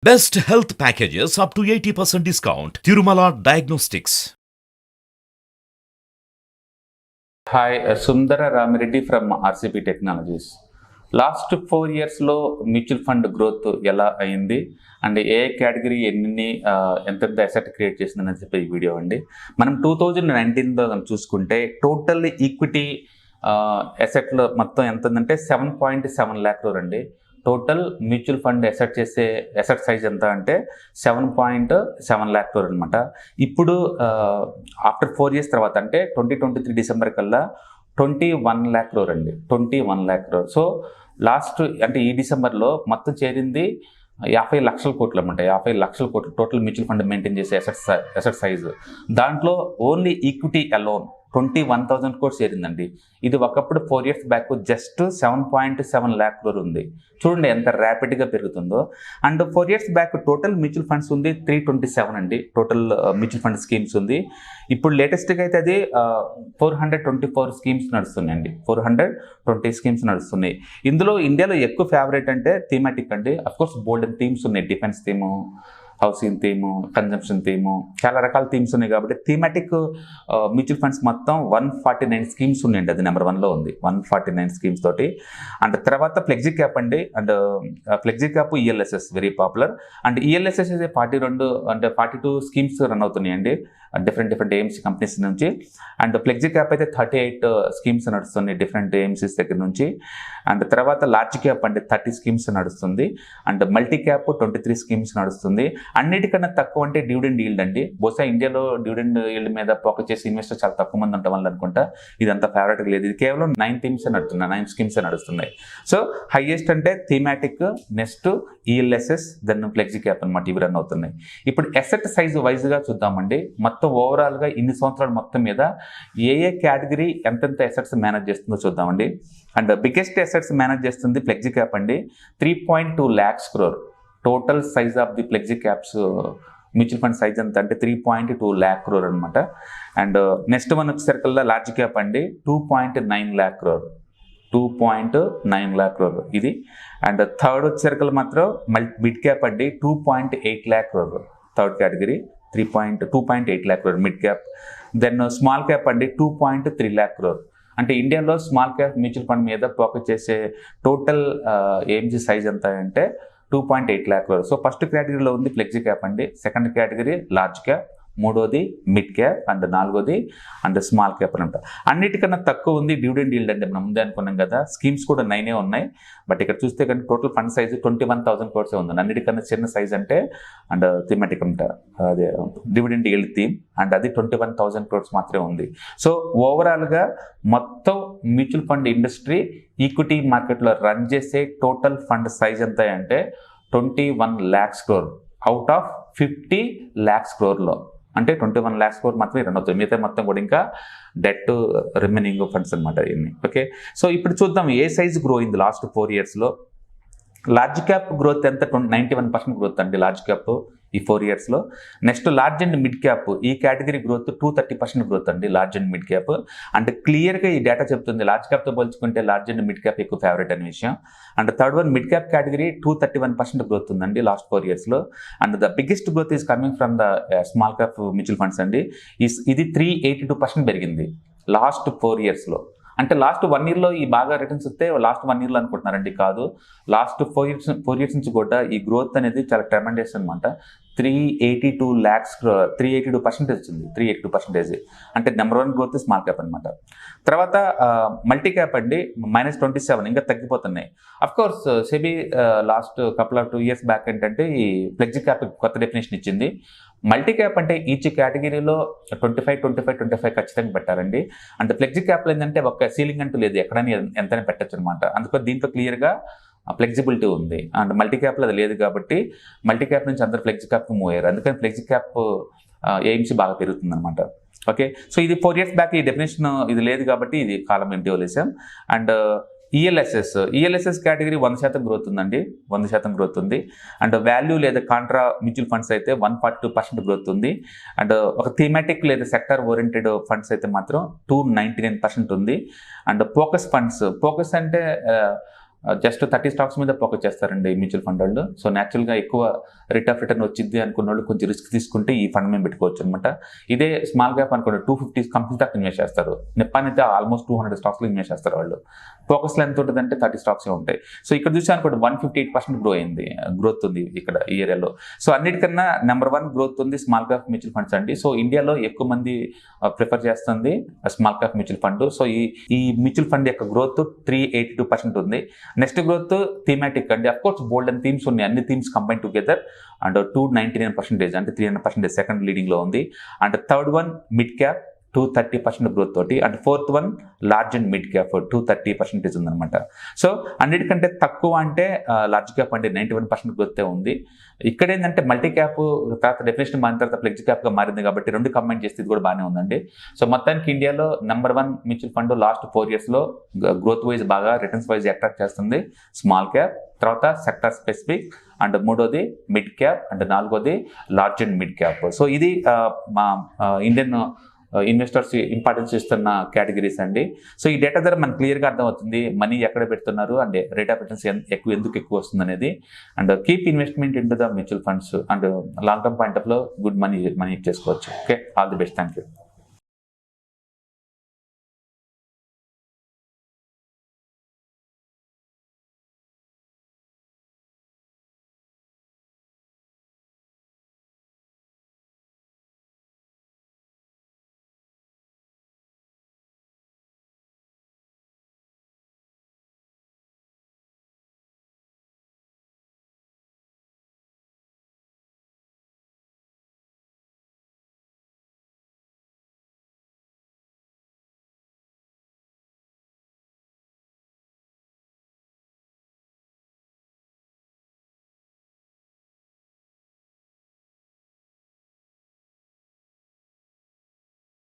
Best health packages up to 80% discount. Tirumala Diagnostics. Hi, Sundara Ramireddy from RCP Technologies. Last 4 ఇయర్స్లో mutual fund growth ఎలా అయింది and A category ఎంతెంత asset create చేసిందని చెప్పి ఈ video అండి. మనం 2019లో చూసుకుంటే టోటల్ ఈక్విటీ అసెట్లో మొత్తం ఎంత ఉందంటే 7.7 lakh crore అండి. Total mutual fund asset size ఎంత అంటే 7.7 lakh crore అనమాట. ఇప్పుడు ఆఫ్టర్ 4 years తర్వాత అంటే 2023 డిసెంబర్ కల్లా 21 lakh crore అండి. 21 lakh crore. సో లాస్ట్ అంటే ఈ డిసెంబర్లో మొత్తం చేరింది 50 లక్షల కోట్లు అనమాట. 50 లక్షల కోట్లు టోటల్ మ్యూచువల్ ఫండ్ మెయింటైన్ చేసే అసెట్ సైజు. దాంట్లో ఓన్లీ ఈక్విటీ అలోన్ 21,000 crores చేరిందండి. ఇది ఒకప్పుడు 4 years back just 7.7 lakh crore ఉంది. చూడండి ఎంత ర్యాపిడ్గా పెరుగుతుందో. And 4 years back total mutual funds ఉంది 327 అండి. టోటల్ మ్యూచువల్ ఫండ్ స్కీమ్స్ ఉంది. ఇప్పుడు లేటెస్ట్గా అయితే అది 424 స్కీమ్స్ నడుస్తున్నాయండి. 420 స్కీమ్స్ నడుస్తున్నాయి. ఇందులో ఇండియాలో ఎక్కువ ఫేవరెట్ అంటే థీమాటిక్ అండి. అఫ్కోర్స్ బోల్డ్ థీమ్స్ ఉన్నాయి. Defence theme, housing theme, consumption theme, చాలా రకాల థీమ్స్ ఉన్నాయి. కాబట్టి థీమాటిక్ మ్యూచువల్ ఫండ్స్ మొత్తం 149 స్కీమ్స్ ఉన్నాయండి. అది నెంబర్ 1లో ఉంది 149 స్కీమ్స్ తోటి. అండ్ తర్వాత ఫ్లెక్సీ క్యాప్ అండి. And flexi cap ELSS very popular. And ELSS 42 schemes run అవుతున్నాయండి డిఫరెంట్ ఏఎంసీ కంపెనీస్ నుంచి. అండ్ ఫ్లెక్సీ క్యాప్ అయితే 38 స్కీమ్స్ నడుస్తున్నాయి డిఫరెంట్ ఏఎంసీస్ దగ్గర నుంచి. అండ్ తర్వాత లార్జ్ క్యాప్ అంటే 30 స్కీమ్స్ నడుస్తుంది. అండ్ మల్టీ క్యాప్ 23 స్కీమ్స్ నడుస్తుంది. అన్నిటికన్నా తక్కువ అంటే డివిడెండ్ ఈల్డ్ అండి. బహుశా ఇండియాలో డివిడెండ్ ఈల్డ్ మీద ఫోకస్ చేసి ఇన్వెస్టర్ చాలా తక్కువ మంది ఉండటం వల్ల అనుకుంటా ఇదంతా ఫేవరెట్గా లేదు. ఇది కేవలం 9 స్కీమ్స్ నడుస్తున్నాయి. సో హైయెస్ట్ అంటే thematic, next ELSS, then flexi cap అనమాట. ఇవి రన్ అవుతున్నాయి. ఇప్పుడు అసెట్ సైజు వైజ్గా చూద్దామండి. మొత్తం ఓవరాల్గా ఇన్ని సంవత్సరాల మొత్తం మీద ఏ కేటగిరీ ఎంతెంత అసెట్స్ మేనేజ్ చేస్తుందో చూద్దామండి. అండ్ బిగ్గెస్ట్ అసెట్స్ మేనేజ్ చేస్తుంది ఫ్లెక్సీ క్యాప్ అండి. 3.2 lakhs crore. Total size of the flexi caps mutual fund size ఎంత అంటే 3.2 lakh crore అనమాట. అండ్ నెక్స్ట్ వన్ వచ్చేసరికల్లా లార్జ్ క్యాప్ అండి 2.9 lakh crore. 2.9 lakh crore ఇది. అండ్ థర్డ్ వచ్చేసరికల్ మాత్రం మిడ్ క్యాప్ అండి 2.8 lakh crore. Third category 2.8 lakh crore mid cap. Then small cap అండి 2.3 lakh crore. అంటే ఇండియాలో స్మాల్ క్యాప్ మ్యూచువల్ ఫండ్ మీద ఫోకస్ చేసే టోటల్ ఏఎంసీ సైజ్ ఎంత అంటే 2.8 lakh crore. సో ఫస్ట్ కేటగిరీలో ఉంది ఫ్లెక్సీ క్యాప్ అండి. సెకండ్ కేటగిరీ లార్జ్ క్యాప్, మూడోది మిడ్ క్యాప్, అండ్ నాలుగోది అండ్ స్మాల్ క్యాప్ అని ఉంటారు. అన్నిటికన్నా తక్కువ ఉంది డివిడెండ్ ఈల్డ్ అంటే మనం ముందే అనుకున్నాం కదా. స్కీమ్స్ కూడా 9 ఉన్నాయి. బట్ ఇక్కడ చూస్తే కానీ టోటల్ ఫండ్ సైజు 21,000 crores ఉంది. అన్నిటికన్నా చిన్న సైజ్ అంటే అండ్ థీమాటిక్ అంటారు అదే డివిడెండ్ ఈల్డ్ థీమ్, అండ్ అది 21,000 crores మాత్రమే ఉంది. సో ఓవరాల్గా మొత్తం మ్యూచువల్ ఫండ్ ఇండస్ట్రీ ఈక్విటీ మార్కెట్లో రన్ చేసే టోటల్ ఫండ్ సైజ్ ఎంత అంటే 21 lakhs crore out of 50 lakhs crore. అంటే 21 lakhs crore మాత్రమే రన్ అవుతుంది. మిగతా మొత్తం కూడా ఇంకా డెట్ రిమైనింగ్ ఫండ్స్ అనమాట ఇవన్నీ. ఓకే, సో ఇప్పుడు చూద్దాం ఏ సైజ్ గ్రో అయింది లాస్ట్ 4 yearsలో. లార్జ్ క్యాప్ గ్రోత్ ఎంత 91% గ్రోత్ అండి లార్జ్ క్యాప్ ఈ 4 yearsలో. Next large and mid cap ఈ కేటగిరీ గ్రోత్ 230% గ్రోత్ అండి లార్జ్ అండ్ మిడ్ క్యాప్. అంటే క్లియర్గా ఈ డేటా చెప్తుంది లార్జ్ క్యాప్తో పోల్చుకుంటే లార్జ్ అండ్ మిడ్ క్యాప్ ఎక్కువ ఫేవరెట్ అనే విషయం. And third one mid cap category 231% growth ఉందండి లాస్ట్ 4 yearsలో. And the biggest growth is coming from the small cap mutual funds అండి. ఇది 382% పెరిగింది లాస్ట్ 4 yearsలో. అంటే లాస్ట్ 1 yearలో ఈ బాగా రిటర్న్స్ వస్తే లాస్ట్ 1 yearలో అనుకుంటున్నారండి, కాదు లాస్ట్ 4 years నుంచి కూడా ఈ గ్రోత్ అనేది చాలా ట్రెమెండస్ అనమాట. 382 lakhs crore 382% వచ్చింది. 382% అంటే నెంబర్ 1 గ్రోత్ స్మాల్ క్యాప్ అనమాట. తర్వాత మల్టీ క్యాప్ అండి -27 ఇంకా తగ్గిపోతున్నాయి. Of course SEBI last couple of 2 years back ఏంటంటే ఈ ఫ్లెక్సీ క్యాప్ కొత్త డెఫినేషన్ ఇచ్చింది. మల్టీ క్యాప్ అంటే ఈచ్ కేటగిరీలో 25 ఖచ్చితంగా పెట్టారండి. అంటే ఫ్లెక్సీ క్యాప్లో ఏంటంటే ఒక సీలింగ్ అంటూ లేదు, ఎక్కడైనా ఎంతైనా పెట్టచ్చు అనమాట. అందుకని దీంట్లో క్లియర్గా ఫ్లెక్సిబిలిటీ ఉంది. అండ్ మల్టీ క్యాప్లో అది లేదు కాబట్టి మల్టీ క్యాప్ నుంచి అందరు ఫ్లెక్సీ క్యాప్కి మూవ్ అయ్యారు. అందుకని ఫ్లెక్సీ క్యాప్ ఏఎంసీ బాగా పెరుగుతుంది అనమాట. ఓకే, సో ఇది 4 years బ్యాక్ ఈ డెఫినేషన్ ఇది లేదు కాబట్టి ఇది కాలం ఎంటీ వదిలేసాం. అండ్ ఈఎల్ఎస్ఎస్ కేటగిరీ 100% గ్రోత్ ఉందండి. 100% గ్రోత్ ఉంది. అండ్ వాల్యూ లేదా కాంట్రా మ్యూచువల్ ఫండ్స్ అయితే 142% గ్రోత్ ఉంది. అండ్ ఒక థీమాటిక్ లేదా సెక్టర్ ఓరియంటెడ్ ఫండ్స్ అయితే మాత్రం 299% ఉంది. అండ్ ఫోకస్ ఫండ్స్ అంటే జస్ట్ 30 స్టాక్స్ మీద ఫోకస్ చేస్తారండి మ్యూచువల్ ఫండ్ వాళ్ళు. సో న్యాచురల్గా ఎక్కువ రేట్ ఆఫ్ రిటర్న్ వచ్చింది అనుకున్న వాళ్ళు కొంచెం రిస్క్ తీసుకుంటే ఈ ఫండ్ మేము పెట్టుకోవచ్చు అనమాట. ఇదే స్మాల్ క్యాప్ అనుకోండి 250 కంపెనీస్ దాకా ఇన్వెస్ట్ చేస్తారు. నిప్పాన్ అయితే ఆల్మోస్ట్ 200 స్టాక్స్లో ఇన్వెస్ట్ చేస్తారు వాళ్ళు. ఫోకస్లో ఎంత ఉంటుంది అంటే 30 స్టాక్సే ఉంటాయి. సో ఇక్కడ చూసి అనుకోండి 158% గ్రోత్ ఉంది ఇక్కడ ఈ ఏరియాలో. సో అన్నిటికన్నా నెంబర్ 1 గ్రోత్ ఉంది స్మాల్ క్యాప్ మ్యూచువల్ ఫండ్స్ అండి. సో ఇండియాలో ఎక్కువ మంది ప్రిఫర్ చేస్తుంది small cap mutual fund. So ఈ మ్యూచువల్ ఫండ్ యొక్క గ్రోత్ 382% ఉంది. నెక్స్ట్ గ్రోత్ థీమాటిక్ అండి. Of course bold and themes ఉన్నాయి, అన్ని థీమ్స్ కంబైన్ టుగెదర్ అండ్ 299% అంటే 300% సెకండ్ లీడింగ్ లో ఉంది. And third one mid cap 230% growth తోటి, and fourth one large and mid cap 230% ఉందన్నమాట. సో అన్నిటికంటే తక్కువ అంటే లార్జ్ క్యాప్ అంటే 91% గ్రోత్ ఉంది. ఇక్కడ ఏంటంటే మల్టీ క్యాప్ తర్వాత డెఫినేషన్ మారిన తర్వాత ఫ్లెక్సీ క్యాప్ గా మారింది కాబట్టి రెండు కంబైన్ చేస్తే ఇది కూడా బాగానే ఉందండి. సో మొత్తానికి ఇండియాలో number 1 mutual fund last 4 years లో గ్రోత్ వైజ్ బాగా రిటర్న్స్ వైజ్ అట్రాక్ట్ చేస్తుంది స్మాల్ క్యాప్, తర్వాత సెక్టర్ స్పెసిఫిక్, అండ్ మూడోది మిడ్ క్యాప్, అండ్ నాలుగోది large and mid cap. So ఇది మా ఇండియన్ ఇన్వెస్టర్స్ ఇంపార్టెన్స్ ఇస్తున్న కేటగిరీస్ అండి. సో ఈ డేటా ద్వారా మనకు క్లియర్గా అర్థమవుతుంది మనీ ఎక్కడ పెడుతున్నారు అండ్ రేట్ ఆఫ్ రిటర్న్స్ ఎందుకు ఎక్కువ వస్తుంది అనేది. And keep investment in to the mutual funds and long term point of లో గుడ్ మనీ చేసుకోవచ్చు. Okay, all the best, thank you.